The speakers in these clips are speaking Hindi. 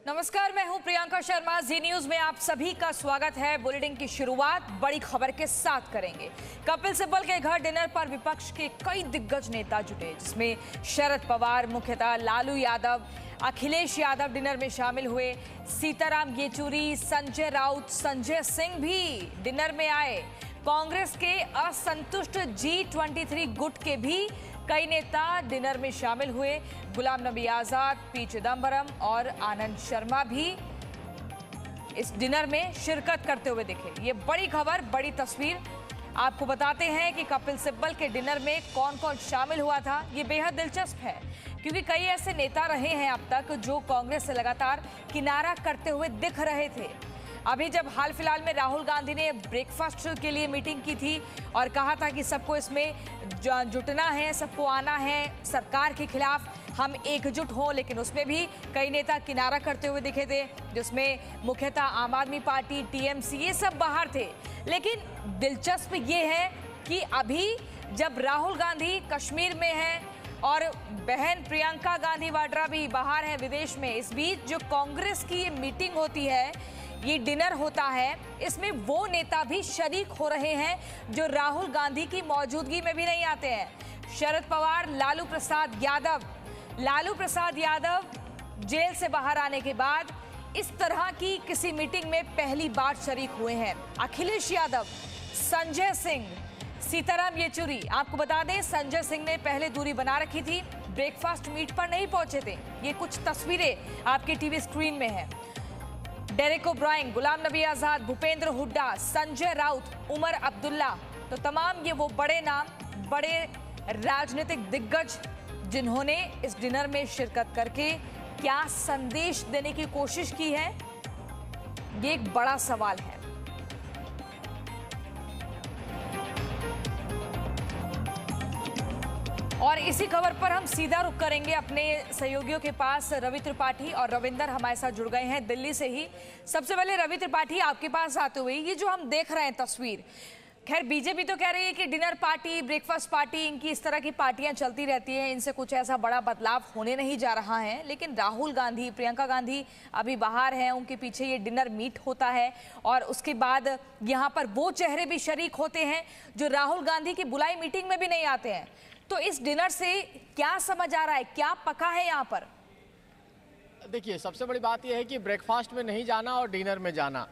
नमस्कार, मैं हूं प्रियंका शर्मा। जी न्यूज में आप सभी का स्वागत है। बुलेटिन की शुरुआत बड़ी खबर के साथ करेंगे। कपिल सिब्बल के घर डिनर पर विपक्ष के कई दिग्गज नेता जुटे, जिसमें शरद पवार, मुख्यतः लालू यादव, अखिलेश यादव डिनर में शामिल हुए। सीताराम येचुरी, संजय राउत, संजय सिंह भी डिनर में आए। कांग्रेस के असंतुष्ट G23 गुट के भी कई नेता डिनर में शामिल हुए। गुलाम नबी आजाद, पी चिदंबरम और आनंद शर्मा भी इस डिनर में शिरकत करते हुए दिखे। ये बड़ी खबर, बड़ी तस्वीर आपको बताते हैं कि कपिल सिब्बल के डिनर में कौन कौन शामिल हुआ था। ये बेहद दिलचस्प है क्योंकि कई ऐसे नेता रहे हैं अब तक जो कांग्रेस से लगातार किनारा करते हुए दिख रहे थे। अभी जब हाल फिलहाल में राहुल गांधी ने ब्रेकफास्ट के लिए मीटिंग की थी और कहा था कि सबको इसमें जुटना है, सबको आना है, सरकार के खिलाफ हम एकजुट हों, लेकिन उसमें भी कई नेता किनारा करते हुए दिखे थे, जिसमें मुख्यतः आम आदमी पार्टी, TMC, ये सब बाहर थे। लेकिन दिलचस्प ये है कि अभी जब राहुल गांधी कश्मीर में हैं और बहन प्रियंका गांधी वाड्रा भी बाहर है विदेश में, इस बीच जो कांग्रेस की ये मीटिंग होती है, ये डिनर होता है, इसमें वो नेता भी शरीक हो रहे हैं जो राहुल गांधी की मौजूदगी में भी नहीं आते हैं। शरद पवार, लालू प्रसाद यादव जेल से बाहर आने के बाद इस तरह की किसी मीटिंग में पहली बार शरीक हुए हैं। अखिलेश यादव, संजय सिंह, सीताराम येचुरी। आपको बता दें, संजय सिंह ने पहले दूरी बना रखी थी, ब्रेकफास्ट मीट पर नहीं पहुंचे थे। ये कुछ तस्वीरें आपके टीवी स्क्रीन में है। डेरेक ओब्रायन, गुलाम नबी आजाद, भूपेंद्र हुड्डा, संजय राउत, उमर अब्दुल्ला, तो तमाम ये वो बड़े नाम, बड़े राजनीतिक दिग्गज जिन्होंने इस डिनर में शिरकत करके क्या संदेश देने की कोशिश की है, ये एक बड़ा सवाल है। और इसी खबर पर हम सीधा रुख करेंगे अपने सहयोगियों के पास। रवि त्रिपाठी और रविंदर हमारे साथ जुड़ गए हैं दिल्ली से ही। सबसे पहले रवि त्रिपाठी, आपके पास आते हुए ये जो हम देख रहे हैं तस्वीर, खैर बीजेपी तो कह रही है कि डिनर पार्टी, ब्रेकफास्ट पार्टी, इनकी इस तरह की पार्टियां चलती रहती हैं, इनसे कुछ ऐसा बड़ा बदलाव होने नहीं जा रहा है। लेकिन राहुल गांधी, प्रियंका गांधी अभी बाहर हैं, उनके पीछे ये डिनर मीट होता है और उसके बाद यहाँ पर वो चेहरे भी शरीक होते हैं जो राहुल गांधी की बुलाई मीटिंग में भी नहीं आते हैं। तो इस डिनर से क्या समझ आ रहा है, क्या पका है यहाँ पर? देखिए, सबसे बड़ी बात यह है कि ब्रेकफास्ट में नहीं जाना और डिनर में जाना।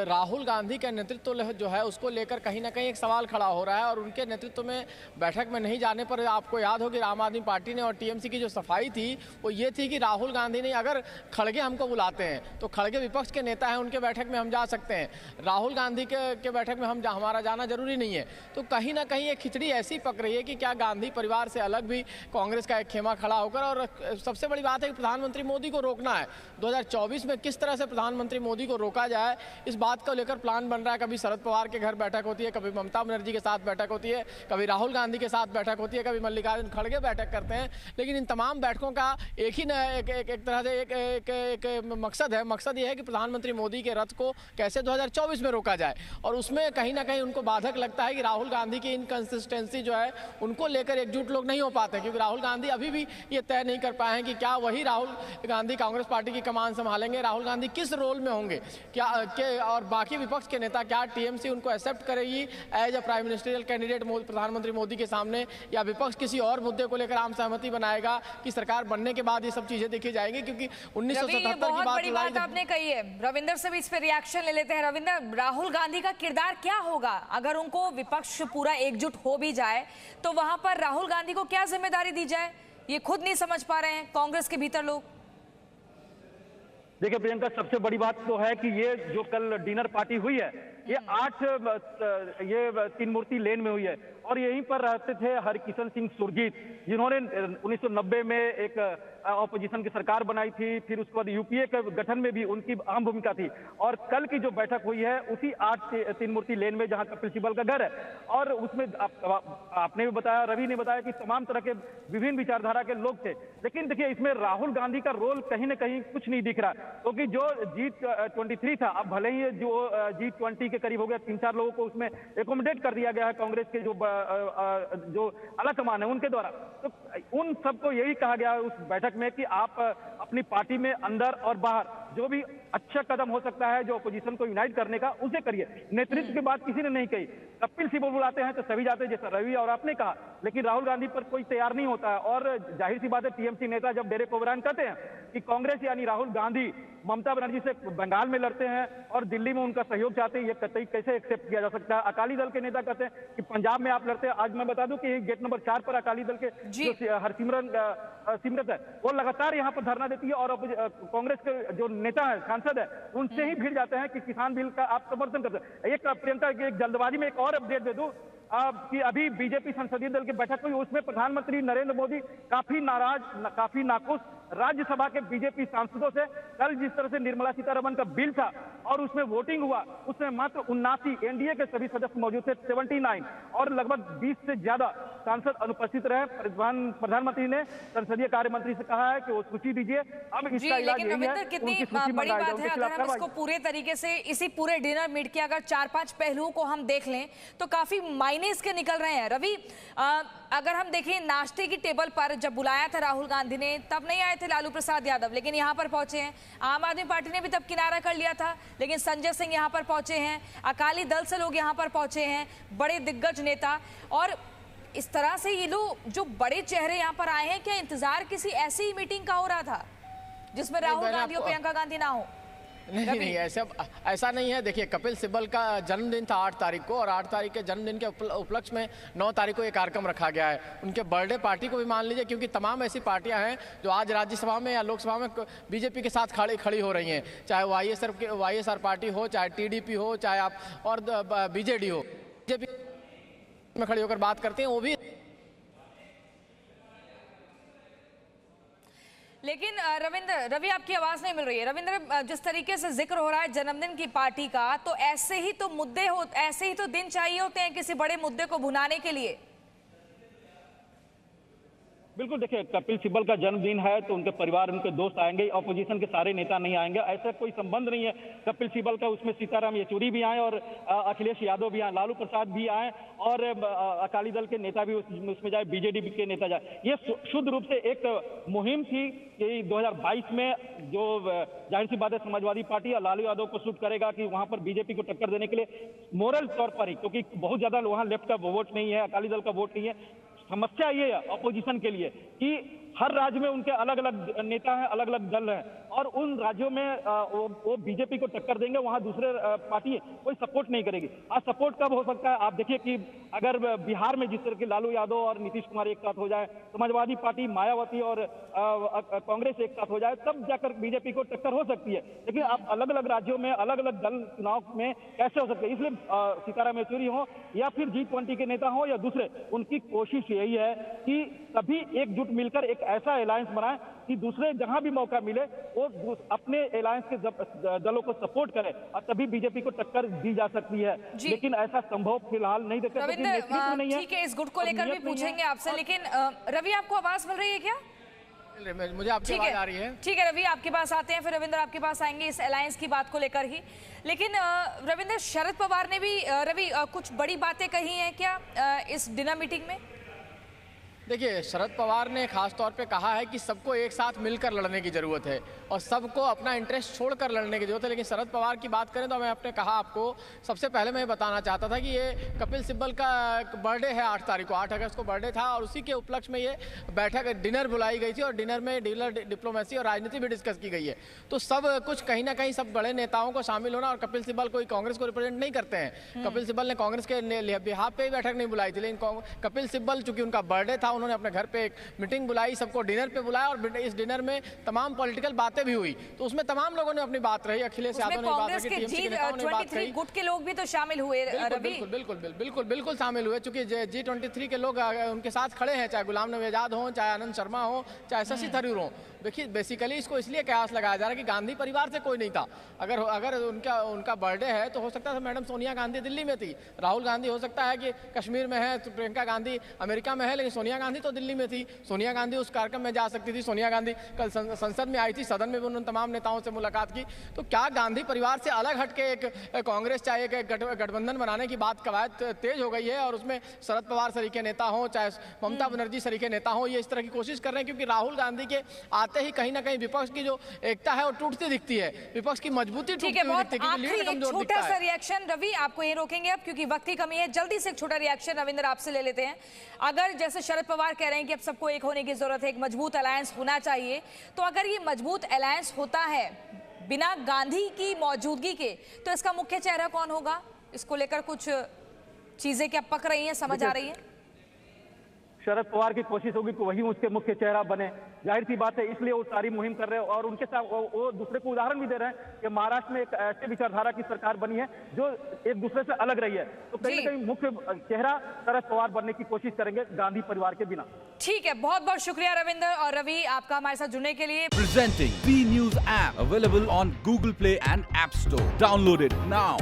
राहुल गांधी का नेतृत्व जो है उसको लेकर कहीं ना कहीं एक सवाल खड़ा हो रहा है और उनके नेतृत्व में बैठक में नहीं जाने पर आपको याद हो कि आम आदमी पार्टी ने और TMC की जो सफाई थी वो ये थी कि राहुल गांधी ने, अगर खड़गे हमको बुलाते हैं तो खड़गे विपक्ष के नेता हैं, उनके बैठक में हम जा सकते हैं, राहुल गांधी के बैठक में हमारा जाना जरूरी नहीं है। तो कहीं ना कहीं एक खिचड़ी ऐसी पक रही है कि क्या गांधी परिवार से अलग भी कांग्रेस का एक खेमा खड़ा होकर, और सबसे बड़ी बात है कि प्रधानमंत्री मोदी को रोकना है। 2024 में किस तरह से प्रधानमंत्री मोदी को रोका जाए, इस बात को लेकर प्लान बन रहा है। कभी शरद पवार के घर बैठक होती है, कभी ममता बनर्जी के साथ बैठक होती है, कभी राहुल गांधी के साथ बैठक होती है, कभी मल्लिकार्जुन खड़गे बैठक करते हैं। लेकिन इन तमाम बैठकों का एक ही एक तरह से एक मकसद है। मकसद ये है कि प्रधानमंत्री मोदी के रथ को कैसे 2024 में रोका जाए, और उसमें कहीं ना कहीं उनको बाधक लगता है कि राहुल गांधी की इनकंसिस्टेंसी जो है उनको लेकर एकजुट लोग नहीं हो पाते, क्योंकि राहुल गांधी अभी भी ये तय नहीं कर पाए हैं कि क्या वही राहुल गांधी कांग्रेस पार्टी की कमान संभालेंगे, राहुल गांधी किस रोल में होंगे, क्या और बाकी विपक्ष के नेता, क्या TMC उनको एक्सेप्ट करेगी as a prime ministerial candidate प्रधानमंत्री मोदी के सामने, या विपक्ष किसी और मुद्दे को लेकर आम सहमति बनाएगा कि सरकार बनने के बाद ये सब चीजें देखी जाएंगी। क्योंकि 1977 की बात आपने कही है। रविंदर से भी इस पर रिएक्शन ले लेते हैं। रविंदर, राहुल गांधी का किरदार क्या होगा अगर उनको विपक्ष पूरा एकजुट हो भी जाए तो वहां पर राहुल गांधी को क्या जिम्मेदारी दी जाए, ये खुद नहीं समझ पा रहे हैं कांग्रेस के भीतर लोग। देखिए प्रियंका, सबसे बड़ी बात तो है कि ये जो कल डिनर पार्टी हुई है ये 3 मूर्ति लेन में हुई है और यहीं पर रहते थे हरकिशन सिंह सुरजीत, जिन्होंने 1990 में एक ऑपोजिशन की सरकार बनाई थी, फिर उसके बाद यूपीए के गठन में भी उनकी अहम भूमिका थी। और कल की जो बैठक हुई है उसी 3 मूर्ति लेन में, जहां कपिल सिब्बल का घर है, और उसमें आपने भी बताया, रवि ने बताया कि तमाम तरह के विभिन्न विचारधारा के लोग थे। लेकिन देखिए, इसमें राहुल गांधी का रोल कहीं ना कहीं कुछ नहीं दिख रहा, क्योंकि जो G23 था, अब भले ही जो G20 के करीब हो गया, 3-4 लोगों को उसमें एकोमोडेट कर दिया गया है कांग्रेस के जो जो आला कमान है उनके द्वारा। तो उन सबको यही कहा गया उस बैठक में कि आप अपनी पार्टी में अंदर और बाहर जो भी अच्छा कदम हो सकता है जो अपोजिशन को यूनाइट करने का, उसे करिए। नेतृत्व की बात किसी ने नहीं कही। कपिल सिब्बल बुलाते हैं तो सभी जाते हैं, जैसा रवि और आपने कहा, लेकिन राहुल गांधी पर कोई तैयार नहीं होता है। और जाहिर सी बात है, टीएमसी नेता जब डेरेक ओबरायन कहते हैं कि कांग्रेस यानी राहुल गांधी ममता बनर्जी से बंगाल में लड़ते हैं और दिल्ली में उनका सहयोग चाहते हैं, ये कतई कैसे एक्सेप्ट किया जा सकता है। अकाली दल के नेता कहते हैं कि पंजाब में आप लड़ते हैं। आज मैं बता दूं कि गेट नंबर 4 पर अकाली दल के जो सिमरत है वो लगातार यहाँ पर धरना देती है और कांग्रेस के जो नेता है, सांसद है, उनसे ही भिड़ जाते हैं कि किसान बिल का आप समर्थन करते हैं। एक प्रियंका, एक जल्दबाजी में एक और अपडेट दे दूं कि अभी बीजेपी संसदीय दल की बैठक हुई, उसमें प्रधानमंत्री नरेंद्र मोदी काफी नाराज, काफी नाखुश राज्यसभा के बीजेपी सांसदों से। कल जिस तरह से निर्मला सीतारमण का बिल था और उसमें वोटिंग हुआ, उसमें मात्र 79 एनडीए के सभी सदस्य मौजूद थे, 79, और लगभग 20 से ज्यादा सांसद अनुपस्थित रहे। प्रधानमंत्री ने संसदीय कार्य मंत्री से कहा है कि वो सूची दीजिए। अब इसका इलाज यही है, कितनी बड़ी बात है अगर हम इसको पूरे तरीके से इसी पूरे डिनर मीट के अगर 4-5 पहलुओं को हम देख लें तो काफी मायने इसके निकल रहे हैं। रवि, अगर हम देखें नाश्ते की टेबल पर जब बुलाया था राहुल गांधी ने, तब नहीं आए थे लालू प्रसाद यादव, लेकिन यहाँ पर पहुंचे हैं। आम आदमी पार्टी ने भी तब किनारा कर लिया था, लेकिन संजय सिंह यहाँ पर पहुंचे हैं। अकाली दल से लोग यहाँ पर पहुंचे हैं, बड़े दिग्गज नेता। और इस तरह से ये लोग जो बड़े चेहरे यहाँ पर आए हैं, क्या इंतजार किसी ऐसी मीटिंग का हो रहा था जिसमें राहुल गांधी और प्रियंका गांधी ना हो? नहीं, ऐसा नहीं है। देखिए, कपिल सिब्बल का जन्मदिन था 8 तारीख को, और 8 तारीख के जन्मदिन के उपलक्ष्य में 9 तारीख को ये कार्यक्रम रखा गया है। उनके बर्थडे पार्टी को भी मान लीजिए, क्योंकि तमाम ऐसी पार्टियां हैं जो आज राज्यसभा में या लोकसभा में बीजेपी के साथ खड़ी हो रही हैं, चाहे वाईएसआर पार्टी हो, चाहे टीडीपी हो, चाहे आप और बीजेडी हो, बीजेपी में खड़ी होकर बात करते हैं वो भी। लेकिन रवि आपकी आवाज नहीं मिल रही है। रविंद्र, जिस तरीके से जिक्र हो रहा है जन्मदिन की पार्टी का, तो ऐसे ही तो मुद्दे ऐसे ही तो दिन चाहिए होते हैं किसी बड़े मुद्दे को भुनाने के लिए। बिल्कुल, देखिए, कपिल सिब्बल का जन्मदिन है तो उनके परिवार, उनके दोस्त आएंगे, ऑपोजिशन के सारे नेता नहीं आएंगे, ऐसा कोई संबंध नहीं है। कपिल सिब्बल का उसमें सीताराम येचुरी भी आए और अखिलेश यादव भी आए, लालू प्रसाद भी आए और अकाली दल के नेता भी उसमें जाए, बीजेडी के नेता जाए। ये शुद्ध रूप से एक मुहिम थी कि 2022 में जो जाहिर सी बात है समाजवादी पार्टी या लालू यादव को सूट करेगा कि वहां पर बीजेपी को टक्कर देने के लिए मोरल तौर पर ही, क्योंकि बहुत ज्यादा वहां लेफ्ट का वोट नहीं है, अकाली दल का वोट नहीं है। समस्या ये है अपोजिशन के लिए कि हर राज्य में उनके अलग अलग नेता हैं, अलग अलग दल हैं, और उन राज्यों में वो बीजेपी को टक्कर देंगे, वहां दूसरे पार्टी कोई सपोर्ट नहीं करेगी। आज सपोर्ट कब हो सकता है? आप देखिए कि अगर बिहार में जिस तरह के लालू यादव और नीतीश कुमार एक साथ हो जाए, समाजवादी पार्टी, मायावती और कांग्रेस एक साथ हो जाए, तब जाकर बीजेपी को टक्कर हो सकती है। लेकिन आप अलग अलग राज्यों में अलग अलग दल चुनाव में कैसे हो सकते हैं? इसलिए सीताराम येचुरी हो या फिर G20 के नेता हो या दूसरे, उनकी कोशिश यही है कि सभी एकजुट मिलकर एक ऐसा अलायंस बनाए कि दूसरे जहां भी मौका मिले वो अपने अलायंस के दलों को सपोर्ट करे और तभी बीजेपी को टक्कर दी जा सकती है। लेकिन ऐसा संभव फिलहाल नहीं देखते। ठीक है, इस गुट को लेकर भी पूछेंगे आपसे, लेकिन रवि आपको आवाज मिल रही है क्या? मुझे आपकी आवाज आ रही है। ठीक है रवि, आपके पास आते हैं, फिर रविंद्र आपके पास आएंगे इस अलायंस की बात को लेकर ही। लेकिन रविंद्र, शरद पवार ने भी कुछ बड़ी बातें कही हैं क्या इस डिनर मीटिंग में? देखिए, शरद पवार ने खास तौर पे कहा है कि सबको एक साथ मिलकर लड़ने की जरूरत है और सबको अपना इंटरेस्ट छोड़कर लड़ने की जरूरत है। लेकिन शरद पवार की बात करें तो मैं आपने कहा, आपको सबसे पहले मैं बताना चाहता था कि ये कपिल सिब्बल का बर्थडे है 8 तारीख को, 8 अगस्त को बर्थडे था और उसी के उपलक्ष्य में ये बैठक डिनर बुलाई गई थी और डिनर में डीलर डिप्लोमेसी और राजनीति भी डिस्कस की गई है। तो सब कुछ कहीं ना कहीं सब बड़े नेताओं को शामिल होना, और कपिल सिब्बल कोई कांग्रेस को रिप्रेजेंट नहीं करते हैं। कपिल सिब्बल ने कांग्रेस के बिहाफ पे ही बैठक नहीं बुलाई थी, लेकिन कपिल सिब्बल चूंकि उनका बर्थडे था, उन्होंने अपने घर पे एक मीटिंग बुलाई, सबको डिनर पे बुलाया और इस डिनर में तमाम पॉलिटिकल बातें भी हुई। तो उसमें तमाम लोगों ने अपनी बात रही, अखिलेश यादव ने बात रखी, टीएमसी के नेताओं ने बात कही, गुट के लोग भी तो शामिल हुए। बिल्कुल शामिल हुए, चूंकि G23 के लोग उनके साथ खड़े हैं, चाहे गुलाम नबी आजाद हो, चाहे आनंद शर्मा हो, चाहे शशि थरूर हो। देखिए बेसिकली इसको इसलिए कयास लगाया जा रहा है कि गांधी परिवार से कोई नहीं था। अगर अगर उनका बर्थडे है तो हो सकता है मैडम सोनिया गांधी दिल्ली में थी, राहुल गांधी हो सकता है कि कश्मीर में है, तो प्रियंका गांधी अमेरिका में है, लेकिन सोनिया गांधी तो दिल्ली में थी। सोनिया गांधी उस कार्यक्रम में जा सकती थी। सोनिया गांधी कल संसद में आई थी, सदन में भी उन्होंने तमाम नेताओं से मुलाकात की। तो क्या गांधी परिवार से अलग हटके एक कांग्रेस चाहे एक गठबंधन बनाने की बात कवायद तेज हो गई है और उसमें शरद पवार सरीके नेता हों, चाहे ममता बनर्जी सरीके नेता हों, ये इस तरह की कोशिश कर रहे हैं, क्योंकि राहुल गांधी के आते ही कहीं ना कहीं विपक्ष की जो एकता है वो टूटती दिखती है, विपक्ष की मजबूती टूटती हुई दिखती है, क्योंकि लीड कमजोर दिखता छोटा सा है। रिएक्शन रवि, आपको यहीं रोकेंगे अब क्योंकि वक्त की कमी है। जल्दी से एक छोटा रिएक्शन रविंद्र आपसे ले लेते हैं। अगर जैसे शरद पवार कह रहे हैं कि अब सबको एक होने की जरूरत है, एक मजबूत अलायंस होना चाहिए, तो अगर ये मजबूत अलायंस होता है बिना गांधी की मौजूदगी के, तो इसका मुख्य चेहरा कौन होगा? इसको लेकर कुछ चीजें क्या पक रही हैं, समझ आ रही हैं? शरद पवार की कोशिश होगी कि वही उसके मुख्य चेहरा बने, जाहिर सी बात है, इसलिए वो सारी मुहिम कर रहे हैं। और उनके साथ वो दूसरे को उदाहरण भी दे रहे हैं कि महाराष्ट्र में एक ऐसे विचारधारा की सरकार बनी है जो एक दूसरे से अलग रही है, तो कहीं ना कहीं मुख्य चेहरा शरद पवार बनने की कोशिश करेंगे गांधी परिवार के बिना। ठीक है, बहुत बहुत शुक्रिया रविंद्र और रवि आपका हमारे साथ जुड़ने के लिए। Presenting V News app available on Google Play and App Store. Download it now.